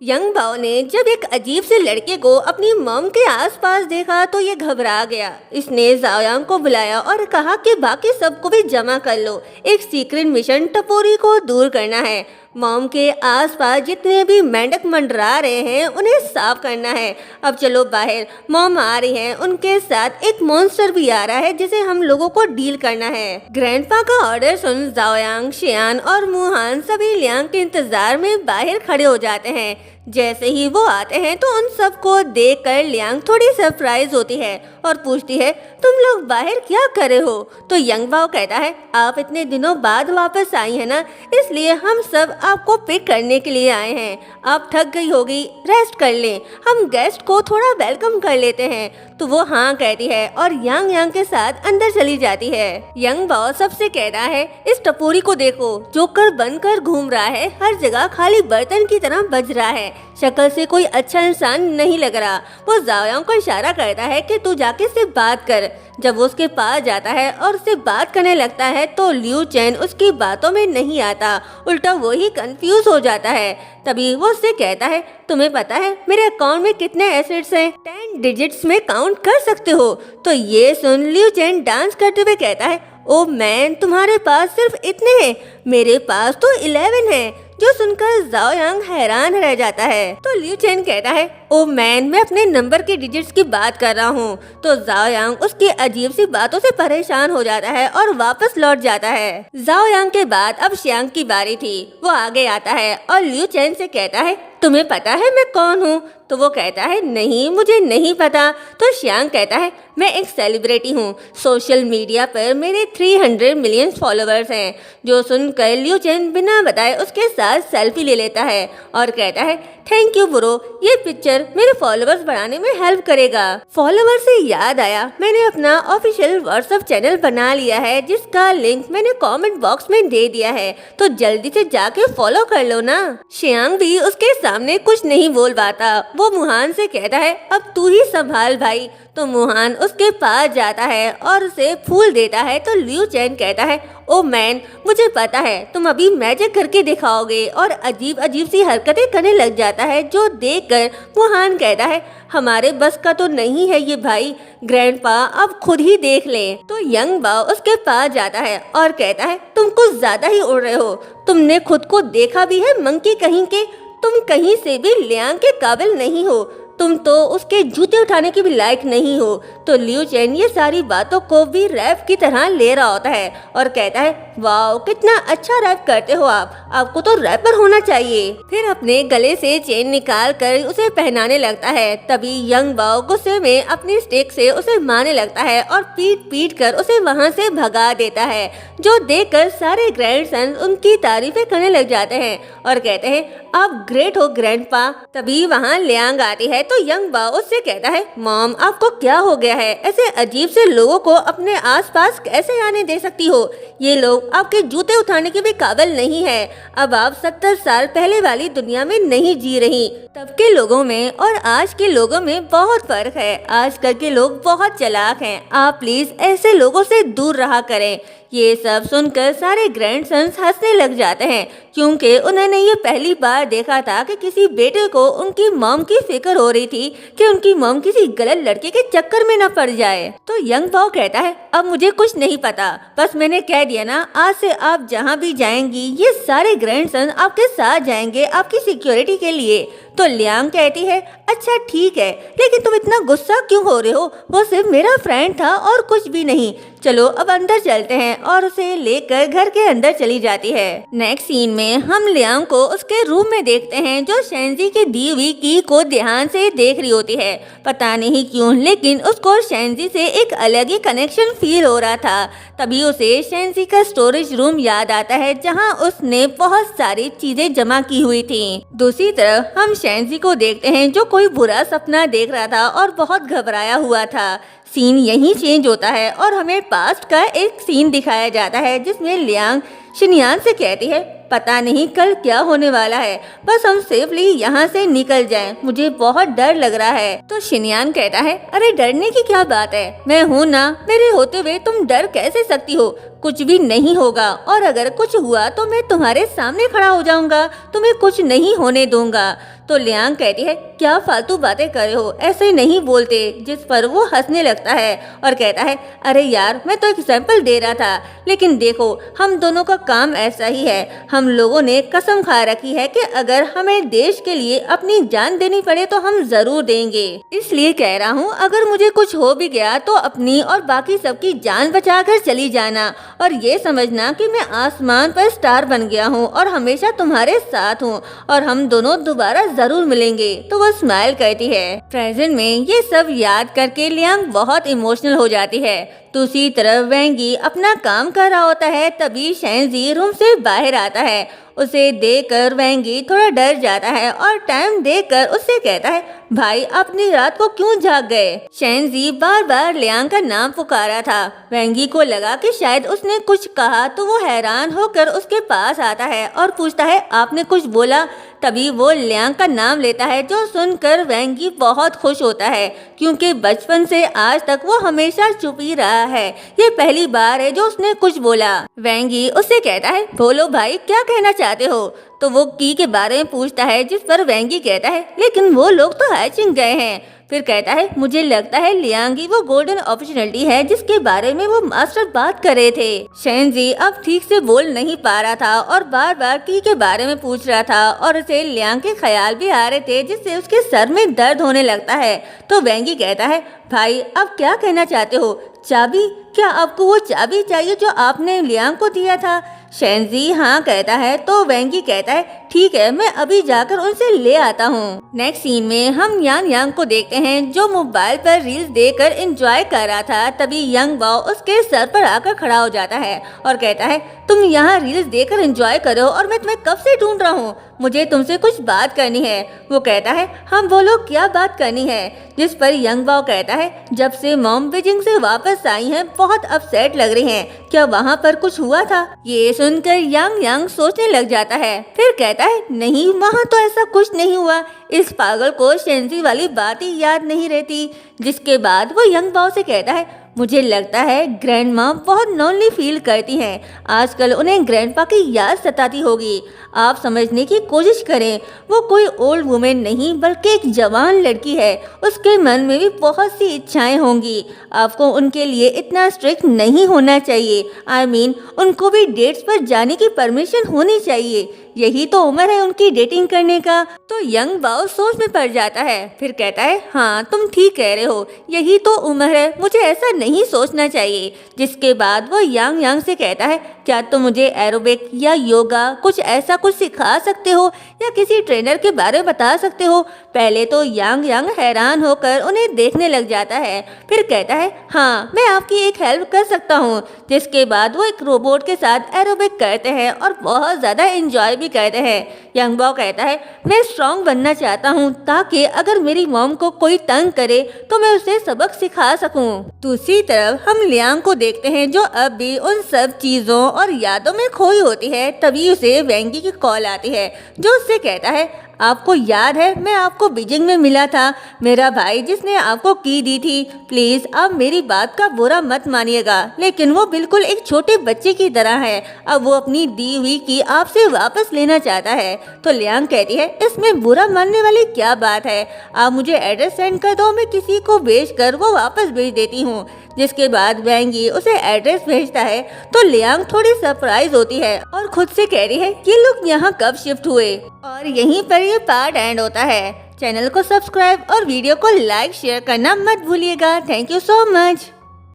Young बाओ ने जब एक अजीब से लड़के को अपनी मॉम के आसपास देखा तो ये घबरा गया। इसने जाओयांग को बुलाया और कहा कि बाकी सबको भी जमा कर लो, एक सीक्रेट मिशन टपोरी को दूर करना है। मॉम के आसपास जितने भी मेंढक मंडरा रहे हैं उन्हें साफ करना है। अब चलो बाहर, मॉम आ रही हैं, उनके साथ एक मॉन्स्टर भी आ रहा है जिसे हम लोगों को डील करना है। ग्रैंडपा का ऑर्डर सुन जाओयांग, शियान और मुहान सभी लियांग के इंतजार में बाहर खड़े हो जाते हैं। जैसे ही वो आते हैं तो उन सबको देखकर लियांग थोड़ी सरप्राइज होती है और पूछती है, तुम लोग बाहर क्या कर रहे हो? तो यंग बाओ कहता है, आप इतने दिनों बाद वापस आई है ना, इसलिए हम सब आपको पिक करने के लिए आए हैं। आप थक गई होगी, रेस्ट कर लें, हम गेस्ट को थोड़ा वेलकम कर लेते हैं। तो वो हाँ कहती है और यांग यांग के साथ अंदर चली जाती है। यंग बाओ सबसे कहता है, इस टपोरी को देखो, जोकर बनकर घूम रहा है, हर जगह खाली बर्तन की तरह बज रहा है, शक्ल से कोई अच्छा इंसान नहीं लग रहा। वो जाओयांग को इशारा करता है कि तू जाके इससे बात कर। जब वो उसके पास जाता है और उससे बात करने लगता है तो लियू चेन उसकी बातों में नहीं आता, उल्टा वो ही कंफ्यूज हो जाता है। तभी वो उससे कहता है, तुम्हें पता है मेरे अकाउंट में कितने एसेट्स हैं? 10 डिजिट्स में काउंट कर सकते हो। तो ये सुन लियू चेन डांस करते हुए कहता है, ओ मैन, तुम्हारे पास सिर्फ इतने हैं, मेरे पास तो 11 हैं। जो सुनकर जाओयांग हैरान रह जाता है। तो लियू चेन कहता है, ओ मैन, मैं अपने नंबर के डिजिट्स की बात कर रहा हूँ। तो जाओयांग उसकी अजीब सी बातों से परेशान हो जाता है और वापस लौट जाता है। जाओयांग के बाद अब शियांग की बारी थी। वो आगे आता है और लियू चेन से कहता है, तुम्हें पता है मैं कौन हूँ? तो वो कहता है, नहीं, मुझे नहीं पता। तो शियांग कहता है, मैं एक सेलिब्रिटी हूँ, सोशल मीडिया पर मेरे 300 मिलियन फॉलोअर्स हैं। जो सुनकर लियू चेन बिना बताए उसके साथ सेल्फी ले लेता है और कहता है, थैंक यू ब्रो, ये पिक्चर मेरे फॉलोअर्स बढ़ाने में हेल्प करेगा। फॉलोअर से याद आया, मैंने अपना ऑफिशियल व्हाट्सएप चैनल बना लिया है जिसका लिंक मैंने कमेंट बॉक्स में दे दिया है, तो जल्दी से जाके फॉलो कर लो ना। शियांग भी उसके सामने कुछ नहीं बोल पाता। वो मुहान से कहता है, अब तू ही संभाल भाई। तो मुहान उसके पास जाता है और उसे फूल देता है। तो लियू चेन कहता है, ओ मैन, मुझे पता है तुम अभी मैजिक करके दिखाओगे, और अजीब अजीब सी हरकतें करने लग जाता है, जो देखकर मुहान कहता है, हमारे बस का तो नहीं है ये भाई, ग्रैंडपा अब खुद ही देख लें। तो यंग बाओ उसके पास जाता है और कहता है, तुम कुछ ज्यादा ही उड़ रहे हो, तुमने खुद को देखा भी है मंकी कहीं के, तुम कहीं से भी लियांग के काबिल नहीं हो, तुम तो उसके जूते उठाने के भी लायक नहीं हो। तो लियू चेन ये सारी बातों को भी रैप की तरह ले रहा होता है और कहता है, वाओ, कितना अच्छा रैप करते हो आप, आपको तो रैपर होना चाहिए। फिर अपने गले से चेन निकाल कर उसे पहनाने लगता है। तभी यंग बाओ गुस्से में अपनी स्टिक से उसे मारने लगता है और पीट पीट कर उसे वहाँ से भगा देता है, जो देखकर सारे ग्रैंडसन उनकी तारीफें करने लग जाते हैं और कहते हैं, आप ग्रेट हो ग्रैंडपा। तभी वहाँ लियांग आती है। तो यंग बाओ उससे कहता है, मॉम, आपको क्या हो गया है? ऐसे अजीब से लोगों को अपने आसपास कैसे आने दे सकती हो? ये लोग आपके जूते उठाने के भी काबिल नहीं है। अब आप 70 साल पहले वाली दुनिया में नहीं जी रही। तब के लोगों में और आज के लोगों में बहुत फर्क है। आजकल के लोग बहुत चालाक हैं। आप प्लीज ऐसे लोगों से दूर रहा करें। ये सब सुनकर सारे ग्रैंडसन्स हंसने लग जाते हैं, क्योंकि उन्होंने ये पहली बार देखा था कि किसी बेटे को उनकी मॉम की फिक्र हो रही थी कि उनकी मॉम किसी गलत लड़के के चक्कर में न पड़ जाए। तो यंग बाओ कहता है, अब मुझे कुछ नहीं पता, बस मैंने कह दिया ना, आज से आप जहाँ भी जाएंगी ये सारे ग्रैंडसन आपके साथ जाएंगे आपकी सिक्योरिटी के लिए। तो लियांग कहती है, अच्छा ठीक है, लेकिन तुम इतना गुस्सा क्यों हो रहे हो? वो सिर्फ मेरा फ्रेंड था और कुछ भी नहीं। चलो अब अंदर चलते हैं, और उसे लेकर घर के अंदर चली जाती है। नेक्स्ट सीन में हम लियांग को उसके रूम में देखते हैं, जो शेंजी की दी हुई की को ध्यान से देख रही होती है। पता नहीं क्यों, लेकिन उसको शेंजी से एक अलग ही कनेक्शन फील हो रहा था। तभी उसे शेंजी का स्टोरेज रूम याद आता है, जहाँ उसने बहुत सारी चीजें जमा की हुई थी। दूसरी तरफ हम शेंजी को देखते हैं, जो कोई बुरा सपना देख रहा था और बहुत घबराया हुआ था। सीन यहीं चेंज होता है और हमें पास्ट का एक सीन दिखाया जाता है, जिसमें लियांग शिनयान से कहती है, पता नहीं कल क्या होने वाला है, बस हम सेफली यहाँ से निकल जाएं, मुझे बहुत डर लग रहा है। तो शिनयान कहता है, अरे डरने की क्या बात है, मैं हूँ ना, मेरे होते हुए तुम डर कैसे सकती हो? कुछ भी नहीं होगा, और अगर कुछ हुआ तो मैं तुम्हारे सामने खड़ा हो जाऊंगा, तुम्हें कुछ नहीं होने दूंगा। तो लियांग कहती है क्या फालतू बातें कर रहे हो, ऐसे नहीं बोलते। जिस पर वो हंसने लगता है और कहता है अरे यार मैं तो एग्जाम्पल दे रहा था, लेकिन देखो हम दोनों का काम ऐसा ही है। हम लोगों ने कसम खा रखी है कि अगर हमें देश के लिए अपनी जान देनी पड़े तो हम जरूर देंगे। इसलिए कह रहा हूँ अगर मुझे कुछ हो भी गया तो अपनी और बाकी सबकी जान बचाकर चली जाना और ये समझना कि मैं आसमान पर स्टार बन गया हूँ और हमेशा तुम्हारे साथ हूँ और हम दोनों दोबारा जरूर मिलेंगे। तो वो स्माइल करती है। प्रेजेंट में ये सब याद करके लियांग बहुत इमोशनल हो जाती है। दूसरी तरफ वेंगी अपना काम कर रहा होता है, तभी शेंजी रूम से बाहर आता है। उसे देखकर वेंगी थोड़ा डर जाता है और टाइम देखकर उससे कहता है भाई अपनी रात को क्यों जाग गए। शेंजी बार बार लियांग का नाम पुकारा था। वेंगी को लगा कि शायद उसने कुछ कहा तो वो हैरान होकर उसके पास आता है और पूछता है आपने कुछ बोला। तभी वो लियांग का नाम लेता है, जो सुनकर वेंगी बहुत खुश होता है क्योंकि बचपन से आज तक वो हमेशा चुप ही रहा है। ये पहली बार है जो उसने कुछ बोला। वेंगी उससे कहता है बोलो भाई क्या कहना चाहते हो। तो वो की के बारे में पूछता है, जिस पर वेंगी कहता है लेकिन वो लोग तो हैचिंग गए हैं। फिर कहता है मुझे लगता है लियांग ही वो गोल्डन अपॉर्चुनिटी है जिसके बारे में वो मास्टर बात कर रहे थे। शेंजी अब ठीक से बोल नहीं पा रहा था और बार बार की के बारे में पूछ रहा था और उसे लियांग के ख्याल भी आ रहे थे, जिससे उसके सर में दर्द होने लगता है। तो वेंगी कहता है भाई अब क्या कहना चाहते हो, चाबी? क्या आपको वो चाबी चाहिए जो आपने लियांग को दिया था? शेंजी हाँ कहता है। तो वेंगी कहता है ठीक है मैं अभी जाकर उनसे ले आता हूँ। नेक्स्ट सीन में हम यांग यांग को देखते हैं जो मोबाइल पर रील्स देखकर एंजॉय कर रहा था। तभी यंग बाओ उसके सर पर आकर खड़ा हो जाता है और कहता है तुम यहाँ रील्स देखकर एंजॉय करो और मैं तुम्हें कब से ढूंढ रहा हूँ, मुझे तुमसे कुछ बात करनी है। वो कहता है हम बोलो क्या बात करनी है। जिस पर यंग बाओ कहता है जब से मॉम बीजिंग से वापस आई हैं बहुत अपसेट लग रही हैं, क्या वहाँ पर कुछ हुआ था? ये सुनकर यांग यांग सोचने लग जाता है। फिर कहता है नहीं वहाँ तो ऐसा कुछ नहीं हुआ। इस पागल को शेंजी वाली बात ही याद नहीं रहती। जिसके बाद वो यंग बाओ से कहता है मुझे लगता है ग्रैंड माँ बहुत लोनली फील करती हैं। आजकल उन्हें ग्रैंडपा की याद सताती होगी। आप समझने की कोशिश करें, वो कोई ओल्ड वुमेन नहीं बल्कि एक जवान लड़की है। उसके मन में भी बहुत सी इच्छाएं होंगी। आपको उनके लिए इतना स्ट्रिक्ट नहीं होना चाहिए। I mean, उनको भी डेट्स पर जाने की परमिशन होनी चाहिए। यही तो उम्र है उनकी डेटिंग करने का। तो यंग बाओ सोच में पड़ जाता है। फिर कहता है हाँ तुम ठीक कह रहे हो, यही तो उम्र है, मुझे ऐसा नहीं सोचना चाहिए। जिसके बाद वो यांग यांग से कहता है क्या तुम मुझे एरोबिक या योगा कुछ ऐसा कुछ सिखा सकते हो या किसी ट्रेनर के बारे में बता सकते हो? पहले तो यांग यांग हैरान होकर उन्हें देखने लग जाता है। फिर कहता है हाँ मैं आपकी एक हेल्प कर सकता हूँ। जिसके बाद वो एक रोबोट के साथ एरोबिक करते हैं और बहुत ज़्यादा एंजॉय भी करते हैं। यंग बाओ कहता है मैं स्ट्रॉन्ग बनना चाहता हूँ ताकि अगर मेरी मॉम को कोई तंग करे तो मैं उसे सबक सिखा सकूँ। दूसरी तरफ हम लियांग को देखते हैं जो अब भी उन सब चीज़ों और यादों में खोई होती है। तभी उसे वेंगी की कॉल आती है जो उससे कहता है आपको याद है मैं आपको बीजिंग में मिला था, मेरा भाई जिसने आपको की दी थी। प्लीज आप मेरी बात का बुरा मत मानिएगा, लेकिन वो बिल्कुल एक छोटे बच्चे की तरह है। अब वो अपनी दी हुई की आपसे वापस लेना चाहता है। तो लियांग कहती है इसमें बुरा मानने वाली क्या बात है, आप मुझे एड्रेस सेंड कर दो, मैं किसी को भेजकर वो वापस भेज देती हूँ। जिसके बाद वेंगी उसे एड्रेस भेजता है। तो लियांग थोड़ी सरप्राइज होती है और खुद से कह रही है ये लोग यहाँ कब शिफ्ट हुए। और यहीं पर ये पार्ट एंड होता है। चैनल को सब्सक्राइब और वीडियो को लाइक शेयर करना मत भूलिएगा। Thank you so much.